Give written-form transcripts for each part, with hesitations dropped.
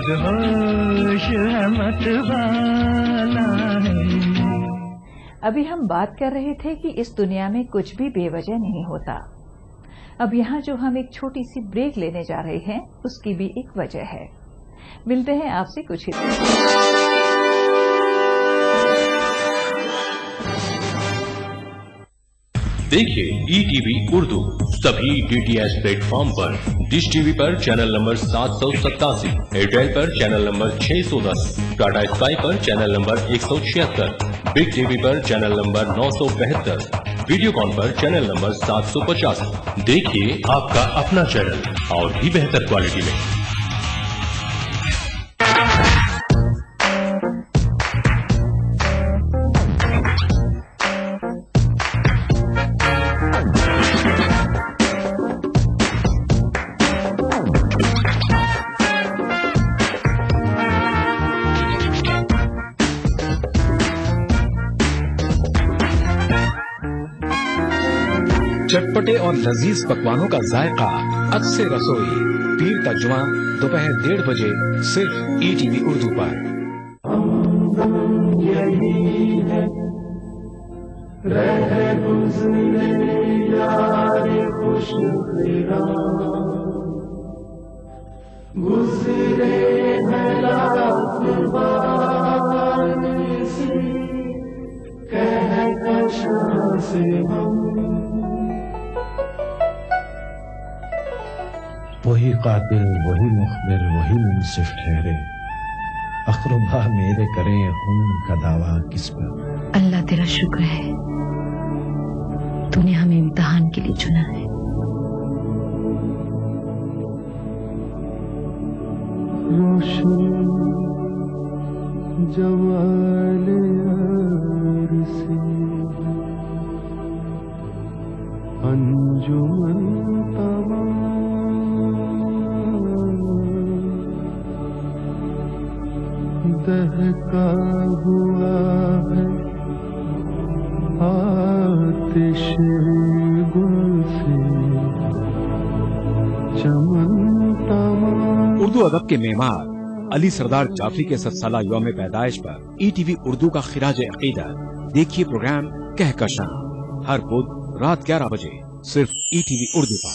मदहोश है मतवाला है। अभी हम बात कर रहे थे कि इस दुनिया में कुछ भी बेवजह नहीं होता। अब यहाँ जो हम एक छोटी सी ब्रेक लेने जा रहे हैं उसकी भी एक वजह है। मिलते हैं आपसे कुछ ही देखिए ETV उर्दू सभी DTH प्लेटफॉर्म पर। डिश टीवी पर चैनल नंबर 787, एयरटेल पर चैनल नंबर 610, टाटा स्काई पर चैनल नंबर 176, बिग टीवी पर चैनल नंबर 972, वीडियोकॉन पर चैनल नंबर 750। देखिए आपका अपना चैनल और भी बेहतर क्वालिटी में। चटपटे और लजीज पकवानों का जायका अद से रसोई, पीर का जुमा दोपहर 1:30 बजे सिर्फ ETV उर्दू पर। यही है रह गुज़रे यार खुशकिराम, गुज़रे हैं लाख बार इसी कहकशां से हम। वही कातिल, वही मुखबिर, वही मुंसिफ ठहरे, अक़रबा मेरे करें खून का दावा किस पर। अल्लाह तेरा शुक्र है, तूने हमें इम्तिहान के लिए चुना है। रोशन जमाल यार से अंजुमन तमाम, दहका हुआ है आतिश गुल से चमन तमाम। उर्दू अदब के मेमार अली सरदार जाफरी के 7 साला यौम पैदाइश पर ETV उर्दू का खिराज अकीदत। देखिए प्रोग्राम कहकशां हर बुध रात 11 बजे सिर्फ ETV उर्दू पर।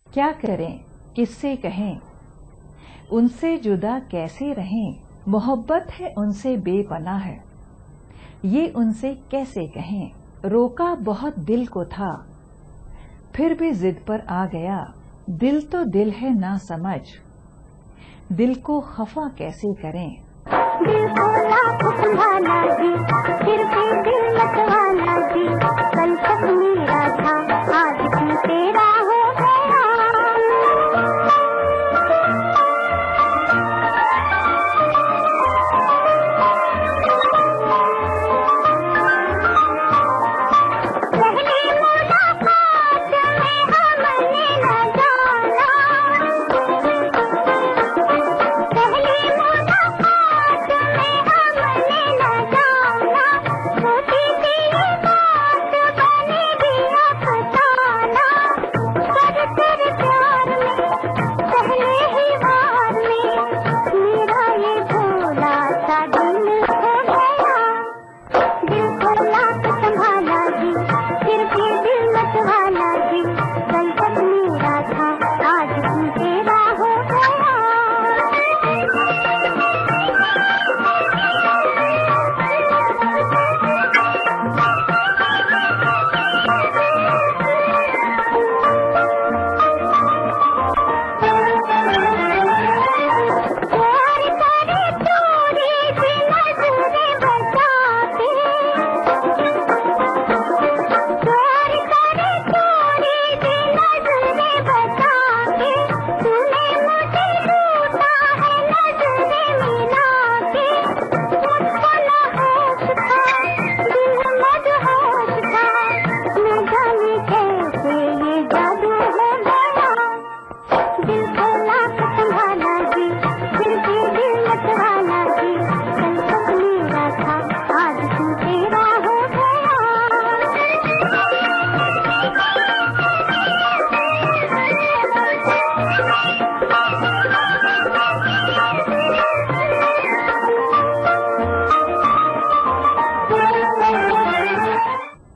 क्या करें, किससे कहें, उनसे जुदा कैसे रहें। मोहब्बत है उनसे बेपनाह है, ये उनसे कैसे कहें। रोका बहुत दिल को था, फिर भी जिद पर आ गया। दिल तो दिल है ना समझ, दिल को खफा कैसे करें। दिल को लाख संभाला जी, फिर भी दिल मतवाला जी। कल तक मेरा था, आज भी तेरा हो गया। पहली मुलाकात में हमने न जाना, छोटी सी बात बनेगी अफसाना।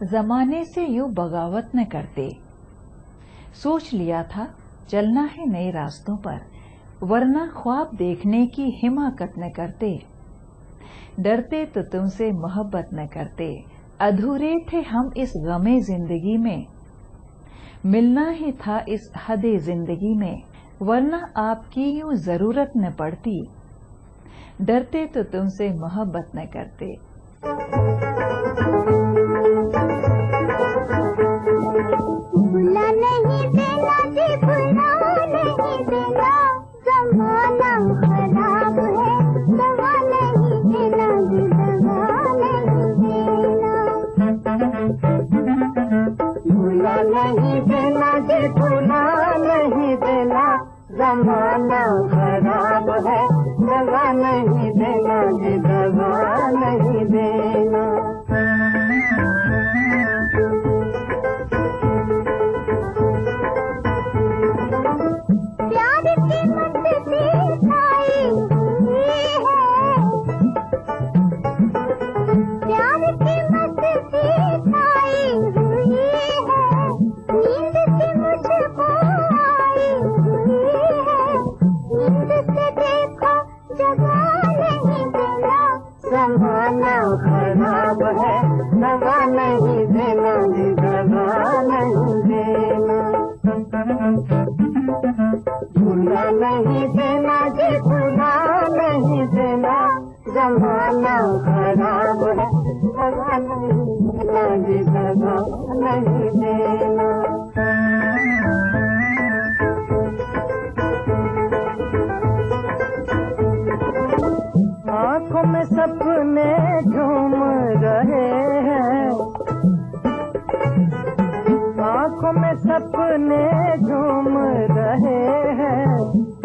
जमाने से यूं बगावत न करते, सोच लिया था चलना है नए रास्तों पर, वरना ख्वाब देखने की हिमाकत न करते। डरते तो तुमसे मोहब्बत न करते, अधूरे थे हम इस गमे जिंदगी में। मिलना ही था इस हदे जिंदगी में, वरना आपकी यूं जरूरत न पड़ती। डरते तो तुमसे मोहब्बत न करते। भुला नहीं देना जी, भुला नहीं देना, जमाना खराब है, दवा नहीं देना जी, दवा नहीं देना। भुला नहीं देना जी, भुला नहीं देना, जमाना खराब है, दवा नहीं देना जी, दवा नहीं देना। प्यार की मस्ती छाई हुई है, प्यार की मस्ती छाई हुई है, नींद से मुझको आई हुई है, नींद से देखो जगा नहीं देना, जमाना खराब है, दवा नहीं देना जी, दवा नहीं देना। भुला नहीं देना जी, भुला नहीं देना, जमाना खराब है, दवा नहीं देना जी, दवा नहीं देना। आँखों में सपने झूम रहे हैं, आँखों में सपने झूम रहे हैं,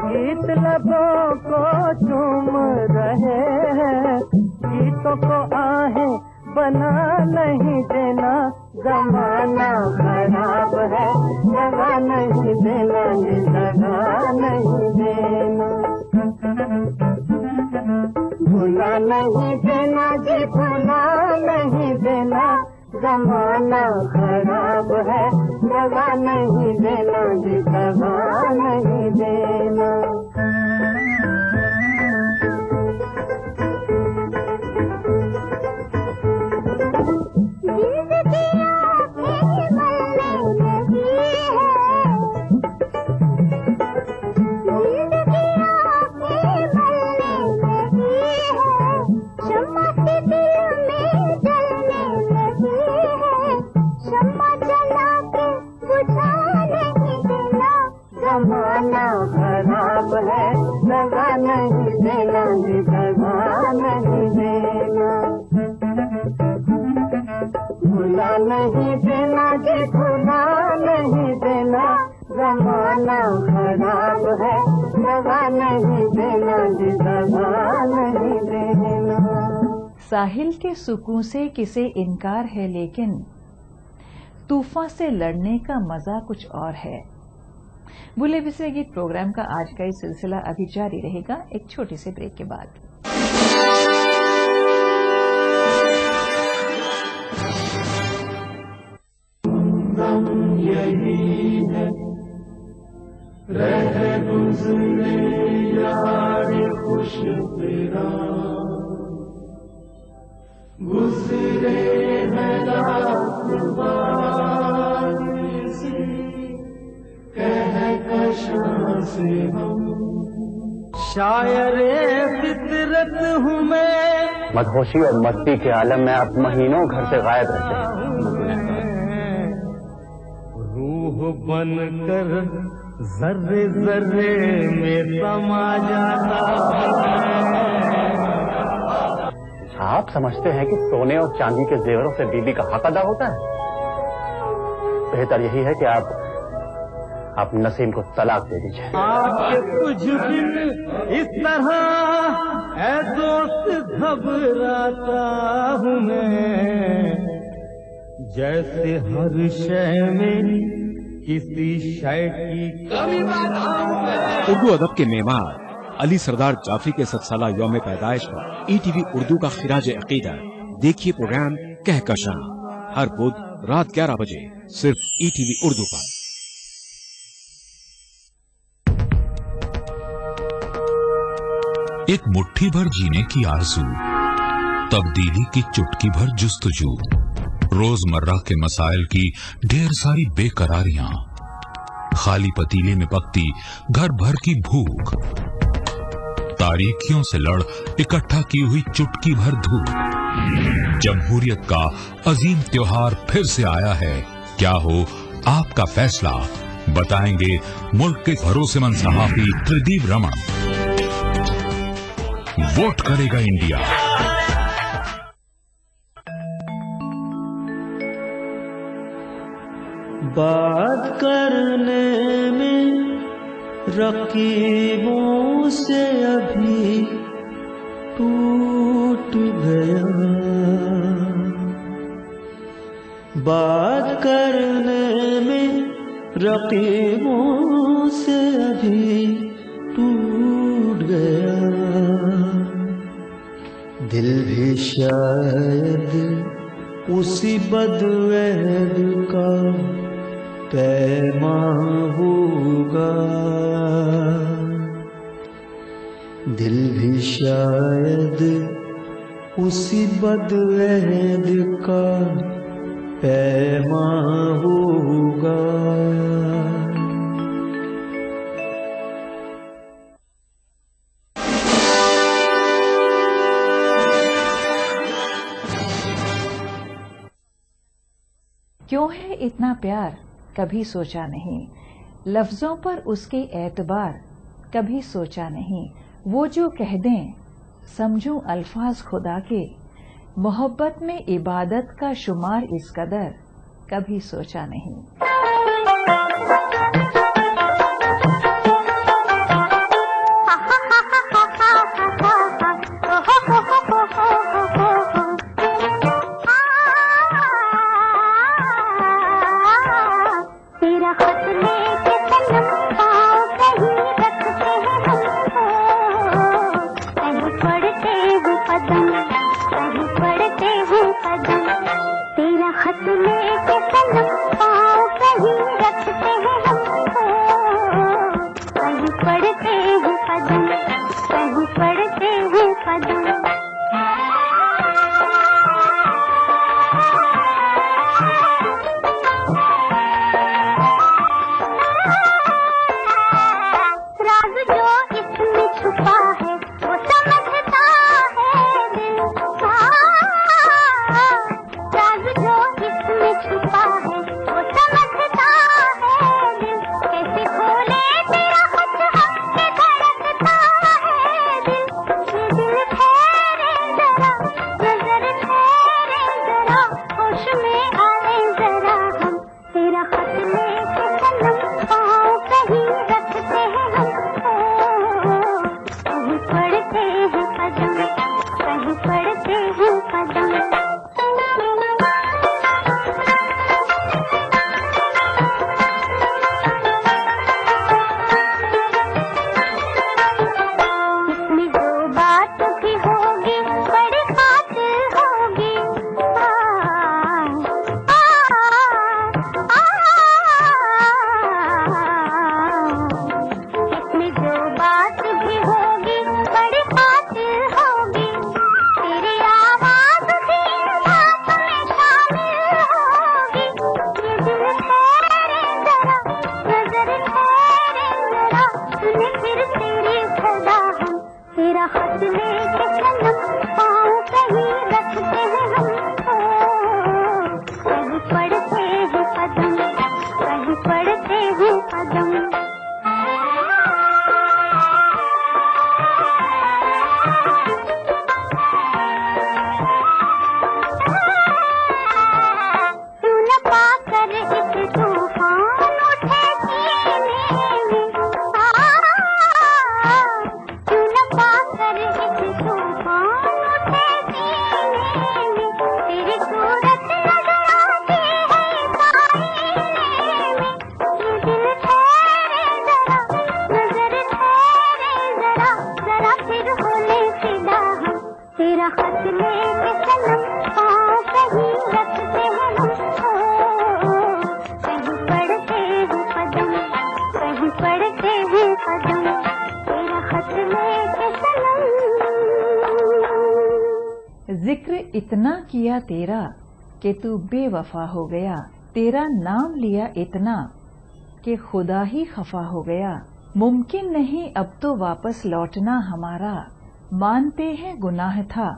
गीत लबों को चूम रहे हैं, गीतों को आहें बना नहीं देना, जमाना खराब है, दवा नहीं देना जी, दवा नहीं देना। भुला नहीं देना जी, भुला नहीं देना, जमाना खराब है, दवा नहीं देना जी, दवा नहीं देना। जिंदगी आंखें मलने लगी है, जिंदगी आंखें मलने लगी है, शम्मा के दिल में जलने लगी है, शम्मा जला के बुझा नहीं देना, जमाना खराब है, दवा नहीं देना जी, दवा नहीं देना। भुला नहीं देना जी, भुला नहीं देना, जमाना खराब है, दवा नहीं देना जी, दवा नहीं देना। साहिल के सुकून से किसे इनकार है, लेकिन तूफान से लड़ने का मजा कुछ और है। भूले बिसरे गीत प्रोग्राम का आज का ये सिलसिला अभी जारी रहेगा एक छोटे से ब्रेक के बाद। यही है रह गुजरे यार खुश तेरा, गुजरे है रात बार से कहकशां से हम, शायरे फितरत हूँ मैं। मदहोशी और मस्ती के आलम में आप महीनों घर से गायब रहते हैं। रूह बनकर जर्रे जर्रे में समा जाता है। आप समझते हैं कि सोने और चांदी के जेवरों से बीबी का हक अदा होता है? बेहतर यही है कि आप नसीम को तलाक दे दीजिए। आपके कुछ दिन इस तरह ऐ दोस्त घबराता हूँ मैं, जैसे हर शय मेरी किसी शय की कमी उर्दू अदब के मेमार अली सरदार जाफरी के 7 साला यौम पैदाइश पर ईटीवी उर्दू का खिराज अकीदा देखिए प्रोग्राम कहकशां हर बुध रात 11 बजे सिर्फ ईटीवी उर्दू पर। एक मुट्ठी भर जीने की आरज़ू, तब्दीली की चुटकी भर जुस्तजू, रोजमर्रा के मसाइल की ढेर सारी बेकरारियां, खाली पतीले में पकती घर भर की भूख, तारीखियों से लड़ इकट्ठा की हुई चुटकी भर धूप। जमहूरियत का अजीम त्योहार फिर से आया है, क्या हो आपका फैसला, बताएंगे मुल्क के भरोसेमंद सहाफी त्रिदीप रमन। वोट करेगा इंडिया। बात करने में रकीबों से अभी टूट गया, बात करने में रकीबों से अभी टूट गया, दिल भी शायद उसी बदअहद का पैमा होगा, दिल भी शायद उसी बदअहद का पैमा होगा। क्यों है इतना प्यार कभी सोचा नहीं, लफ्जों पर उसके एतबार कभी सोचा नहीं, वो जो कह दें समझूं अल्फाज खुदा के, मोहब्बत में इबादत का शुमार इस कदर कभी सोचा नहीं। फसले के सनम पाँव कहीं रखते हैं हम, कहीं पड़ते हैं कदम, कहीं पड़ते हैं कदम, तेरा खत लेके सनम। जिक्र इतना किया तेरा कि तू बेवफा हो गया, तेरा नाम लिया इतना कि खुदा ही खफा हो गया। मुमकिन नहीं अब तो वापस लौटना हमारा, मानते हैं गुनाह था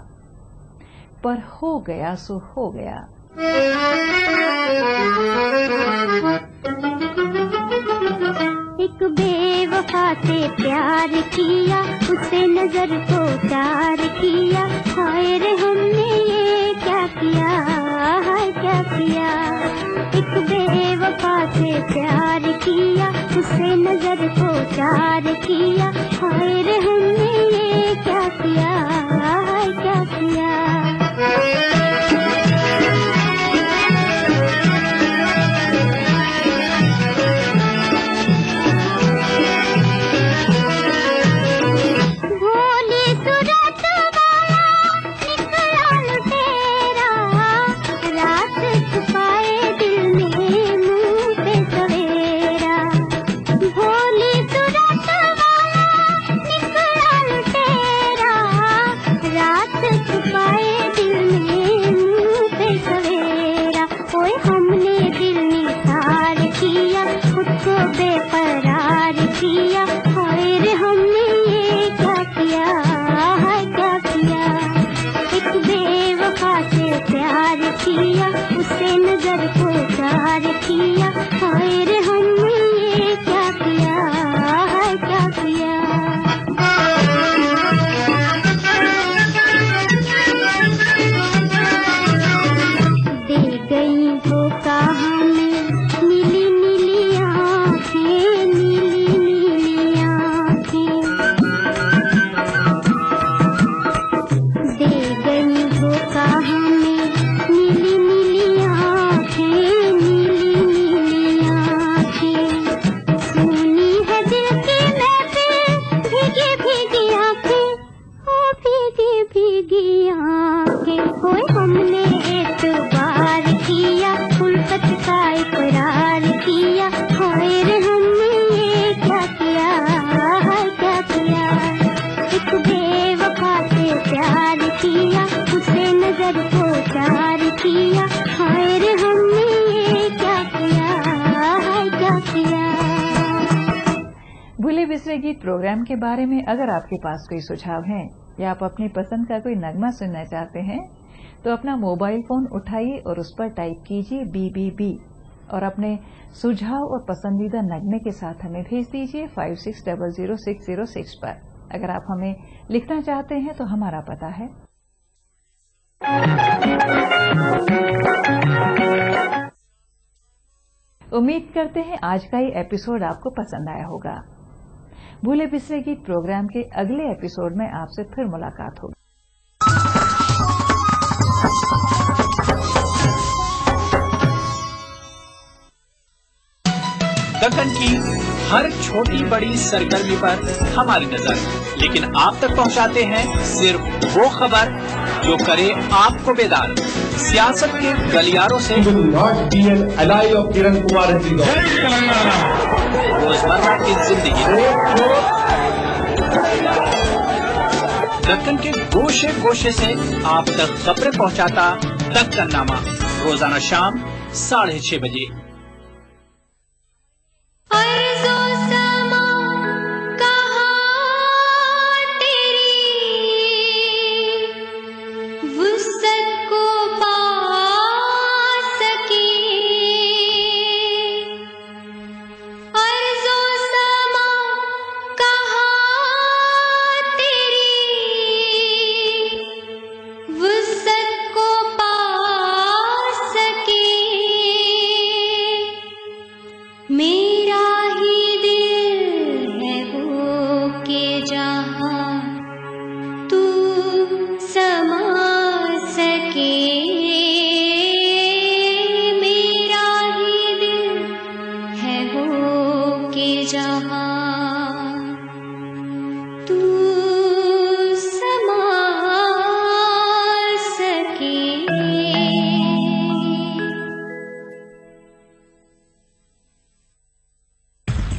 पर हो गया सो हो गया। एक बेवफा से प्यार किया, उसे नजर को चार किया, हाय रे हमने ये क्या किया, हाय क्या किया। एक बेवफा से प्यार किया, उसे नजर को चार किया, हाय रे हमने ये क्या किया, हाय क्या किया। उसे नजर को चार किया, हाय रे हमने ये क्या किया, हाय क्या किया। दे गई वो कहाँ में नीली नीली आँखें, नीली नीली आँखें। दे गई वो कहाँ में नीली नीली आँखें, नीली नीली आँखें। सुनी है दिल की महफिल, भीगी भीगी आँखें, ओ भीगी भीगी आँखें। कोई हमने एतबार किया, उल्फत का इकरार किया, हाय रे हमने ये क्या किया, हाय क्या किया। एक बेवफा से प्यार किया, उसे नजर को चार किया, हाय रे हमने ये क्या किया, हाय क्या किया। भूले बिसरे गीत प्रोग्राम के बारे में अगर आपके पास कोई सुझाव है या आप अपनी पसंद का कोई नगमा सुनना चाहते हैं तो अपना मोबाइल फोन उठाइए और उस पर टाइप कीजिए BBB और अपने सुझाव और पसंदीदा नगमे के साथ हमें भेज दीजिए 56000606 पर। अगर आप हमें लिखना चाहते हैं तो हमारा पता है उम्मीद करते हैं आज का ये एपिसोड आपको पसंद आया होगा। भूले बिसरे गीत प्रोग्राम के अगले एपिसोड में आपसे फिर मुलाकात होगी। दक्कन की हर छोटी बड़ी सरगर्मी पर हमारी नजर, लेकिन आप तक पहुंचाते हैं सिर्फ वो खबर जो करे आपको बेदार। सियासत के गलियारों से रोजमर्रा की जिंदगी, दक्कन के गोशे गोशे से आप तक खबरें पहुंचाता दक्कननामा, रोजाना शाम 6:30 बजे।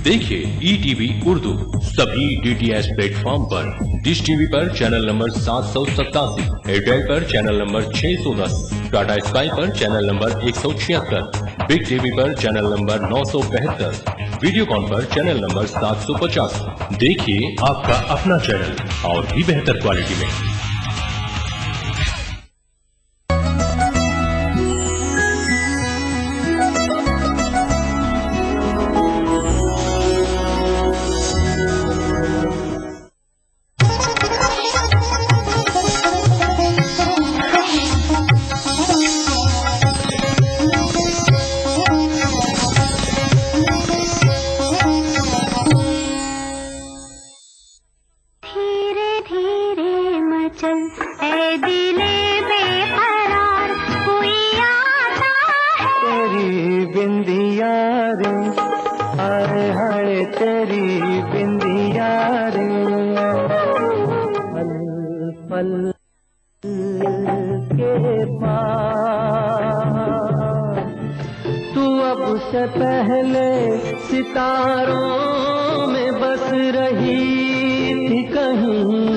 देखिए ETV उर्दू सभी DTH प्लेटफॉर्म पर। डिश टीवी पर चैनल नंबर 787, एयरटेल पर चैनल नंबर 610, टाटा स्काई पर चैनल नंबर 176, बिग टीवी पर चैनल नंबर 972, वीडियोकॉन पर चैनल नंबर 750। देखिए आपका अपना चैनल और भी बेहतर क्वालिटी में। तू अब से पहले सितारों में बस रही थी कहीं।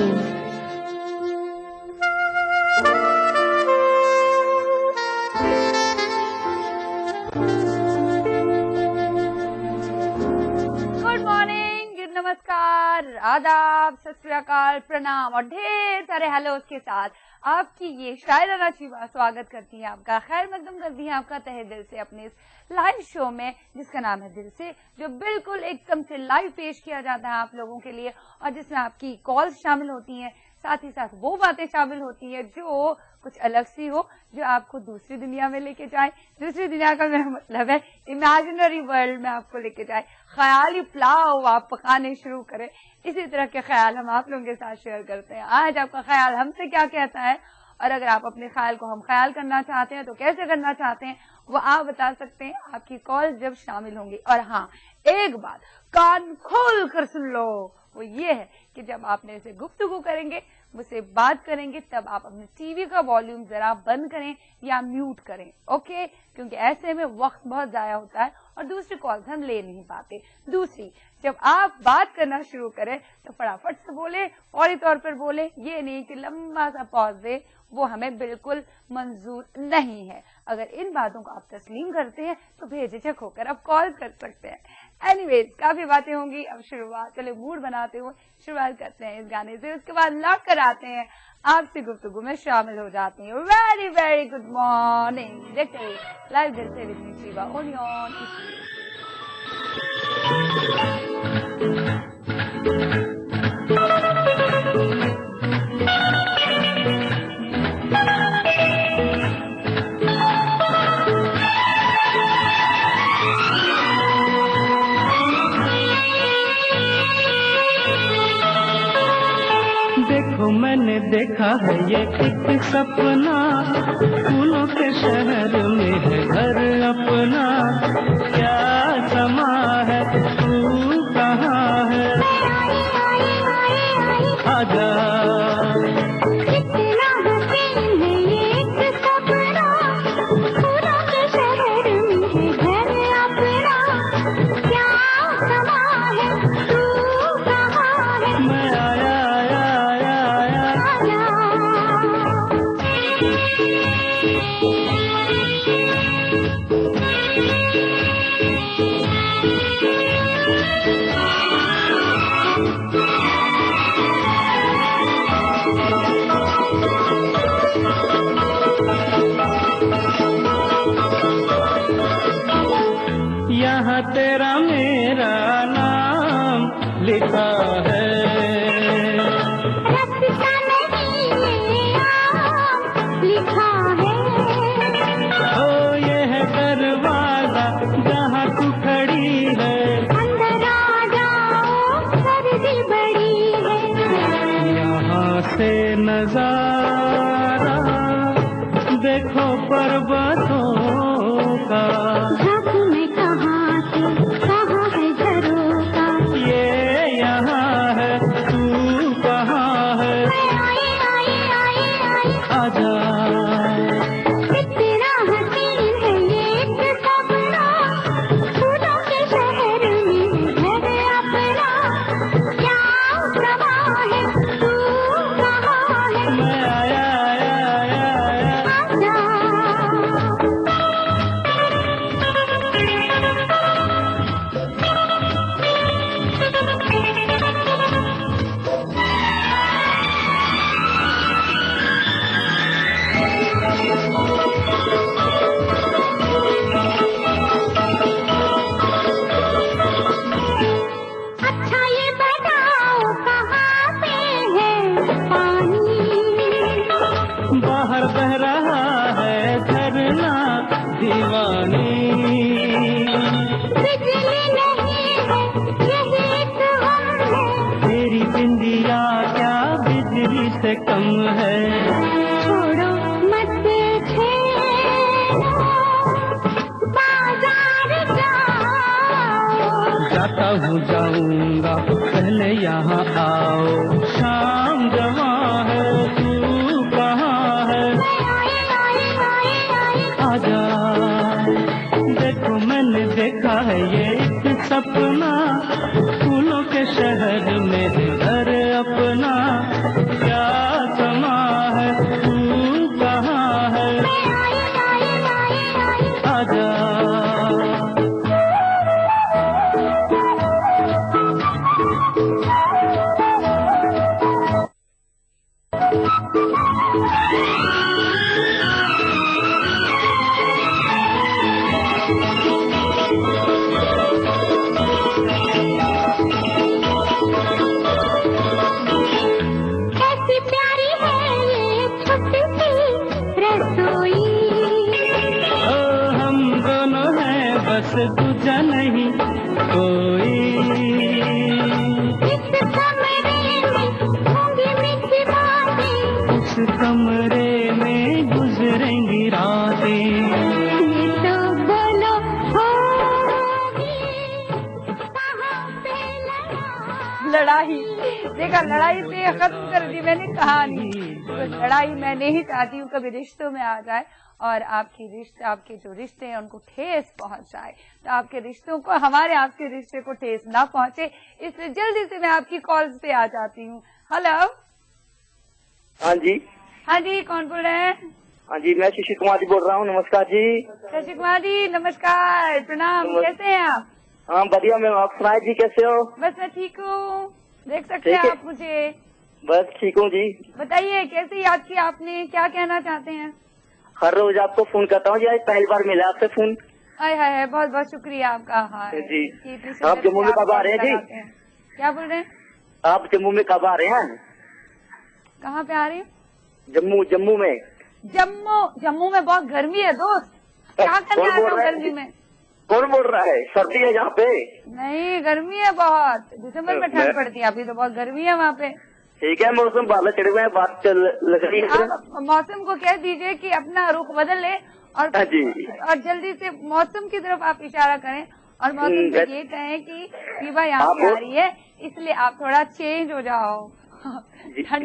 गुड मॉर्निंग, नमस्कार, आदाब, सत श्री अकाल, प्रणाम और ढेर सारे हेलोस के साथ आपकी ये शायराना चीमा स्वागत करती है, आपका खैर मकदम करती है, आपका तहे दिल से अपने इस लाइव शो में जिसका नाम है दिल से, जो बिल्कुल एकदम से लाइव पेश किया जाता है आप लोगों के लिए और जिसमें आपकी कॉल्स शामिल होती हैं, साथ ही साथ वो बातें शामिल होती हैं जो कुछ अलग सी हो, जो आपको दूसरी दुनिया में लेके जाए। दूसरी दुनिया का मेरा मतलब है इमेजिनरी वर्ल्ड में आपको लेके जाए, ख्याली पुलाव आप पकाने शुरू करें। इसी तरह के ख्याल हम आप लोगों के साथ शेयर करते हैं। आज आपका ख्याल हमसे क्या कहता है और अगर आप अपने ख्याल को हम ख्याल करना चाहते हैं तो कैसे करना चाहते हैं वो आप बता सकते हैं, आपकी कॉल जब शामिल होंगी। और हाँ, एक बात कान खोल कर सुन लो, वो ये है कि जब आप मेरे से गुफ्तगू करेंगे, मुझसे बात करेंगे, तब आप अपने टीवी का वॉल्यूम जरा बंद करें या म्यूट करें, ओके? क्योंकि ऐसे में वक्त बहुत जाया होता है और दूसरी कॉल्स हम ले नहीं पाते। दूसरी, जब आप बात करना शुरू करें तो फटाफट से बोले, फौरी तौर पर बोले, ये नहीं कि लंबा सा पॉज दे, वो हमें बिल्कुल मंजूर नहीं है। अगर इन बातों को आप तस्लीम करते हैं तो बेझिझक होकर आप कॉल कर सकते हैं। एनीवेज, काफी बातें होंगी, अब शुरुआत, चले मूड बनाते हुए शुरुआत करते हैं इस गाने से, उसके बाद लौट कर आते हैं आपसे गुफ्तगू में शामिल हो जाते हैं। वेरी वेरी गुड मॉर्निंग, देखते हैं लाइव दिल से with me Shiva only on देखो मैंने देखा है ये एक सपना, फूलों के शहर में है घर अपना, क्या समा है तू कहाँ है, आजा। यहाँ तेरा मेरा नाम लिखा है, लिखा है। ओ ये है दरवाजा जहाँ तू खड़ी है, अंदर आ जाओ, सर्दी बड़ी है। यहाँ से नजारा देखो पर्वतों का, इंडिया क्या बिजली से कम है। छोड़ो मत छेड़ो, बाजार जाओ। जाता हूँ जाऊंगा पहले यहाँ आओ। शाम जवा है तू कहाँ है, आजा। देखो मैंने देखा है ये एक सपना, फूलों के शहर में है घर अपना। क्या समा है तू कहाँ है, आजा। कैसी प्यारी है ये छोटी सी रसोई। ओ हम दोनों हैं बस दूजा नहीं कोई। इस कमरे में होंगी मीठी बातें, उस कमरे में गुजरेंगी रातें। ये तो बोलो होगी कहाँ पे लड़ाई देखा, लड़ाई से खत्म कर दी मैंने कहानी। तो लड़ाई मैं नहीं चाहती हूँ कभी रिश्तों में आ जाए और आपके जो रिश्ते हैं उनको ठेस पहुंच जाए। तो आपके रिश्तों को, हमारे आपके रिश्ते को ठेस ना पहुंचे, इसलिए जल्दी से मैं आपकी कॉल्स पे आ जाती हूँ। हेलो। हाँ जी। हाँ जी, कौन बोल रहे हैं? हाँ जी, मैं शशि कुमार जी बोल रहा हूँ। नमस्कार जी। शशि कुमार जी नमस्कार, प्रणाम। कैसे हैं आप? हाँ बढ़िया मैम, आप सुनाए जी कैसे हो? बस मैं ठीक हूँ। देख सकते हैं आप मुझे? बस ठीक हूँ जी। बताइए कैसे याद किया आपने, क्या कहना चाहते हैं? हर रोज आपको फोन करता हूँ जी, आज पहली बार मिला आपसे फोन। हाय हाय, बहुत बहुत शुक्रिया आपका। हाँ जी। आप जम्मू में कब आ रहे हैं जी? क्या बोल रहे हैं? आप जम्मू में कब आ रहे हैं? कहाँ पे आ रही हैं? जम्मू में। जम्मू में बहुत गर्मी है दोस्त, क्या करने आ रहे हो गर्मी में? कौन बोल रहा है? सर्दी है यहाँ पे? नहीं, गर्मी है बहुत। दिसंबर में ठंड पड़ती है, अभी तो बहुत गर्मी है वहाँ पे। ठीक है, मौसम बादल चढ़े हुए हैं, बात चल रही है। आप मौसम को कह दीजिए कि अपना रुख बदल ले और जल्दी से मौसम की तरफ आप इशारा करें और मौसम से ये कहें कि विभा यहाँ पे आ रही है, इसलिए आप थोड़ा चेंज हो जाओ। ठंड